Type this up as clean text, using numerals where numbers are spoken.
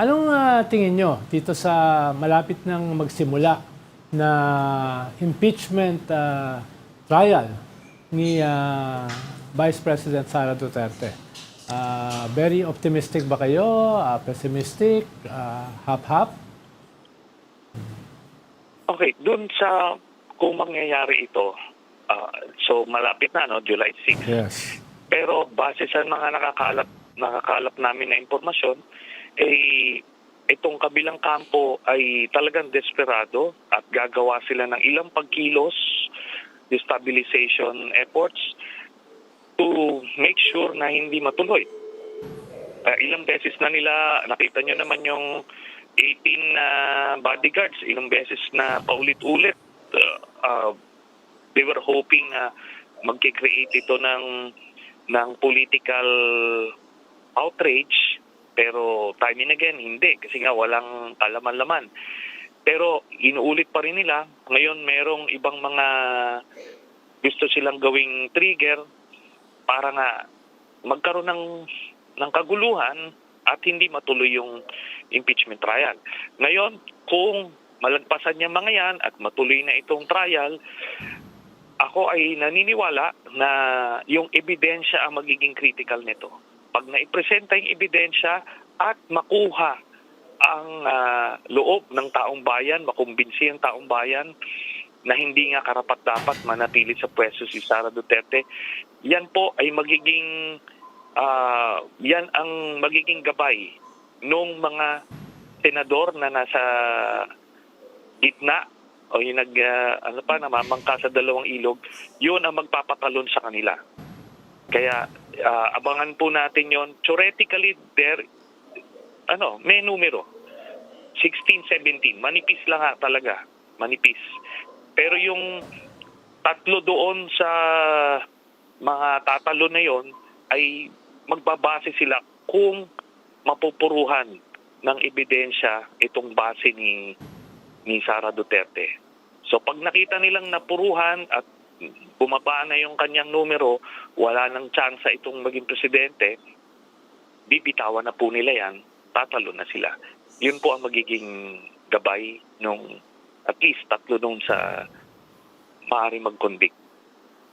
Anong tingin nyo dito sa malapit ng magsimula na impeachment trial ni Vice President Sara Duterte? Very optimistic ba kayo? Pessimistic? Half-half? Okay, dun sa kung mangyayari ito, so malapit na, no, July 6. Yes. Pero base sa mga nakakalap namin na impormasyon, itong kabilang kampo ay talagang desperado at gagawa sila ng ilang pagkilos, destabilization efforts to make sure na hindi matuloy. Ilang beses na nila, nakita nyo naman yung 18 bodyguards, ilang beses na paulit-ulit. They were hoping na magkikreate ito ng political outrage, pero time and again, hindi. Kasi nga walang kalaman-laman. Pero inuulit pa rin nila. Ngayon, merong ibang mga gusto silang gawing trigger para nga magkaroon ng kaguluhan at hindi matuloy yung impeachment trial. Ngayon, kung malagpasan niya mga yan at matuloy na itong trial, ako ay naniniwala na yung ebidensya ang magiging critical nito. Pag naipresenta yung ebidensya at makuha ang loob ng taong bayan, makumbinsi ang taong bayan na hindi nga karapat-dapat manatili sa pwesto si Sara Duterte, yan po ay magiging yan ang magiging gabay nung mga senador na nasa gitna o yung namamangka sa dalawang ilog, yun ang magpapatalon sa kanila. Kaya abangan po natin yon. Theoretically, may numero. 16, 17. Manipis lang talaga. Manipis. Pero yung tatlo doon sa mga tatalo na yon ay magbabase sila kung mapupuruhan ng ebidensya itong base ni Sara Duterte. So pag nakita nilang napuruhan at bumaba na yung kanyang numero, wala nang tsansa itong maging presidente, bibitawan na po nila yan, tatalo na sila. Yun po ang magiging gabay nung at least tatlo nung sa maaari mag-convict.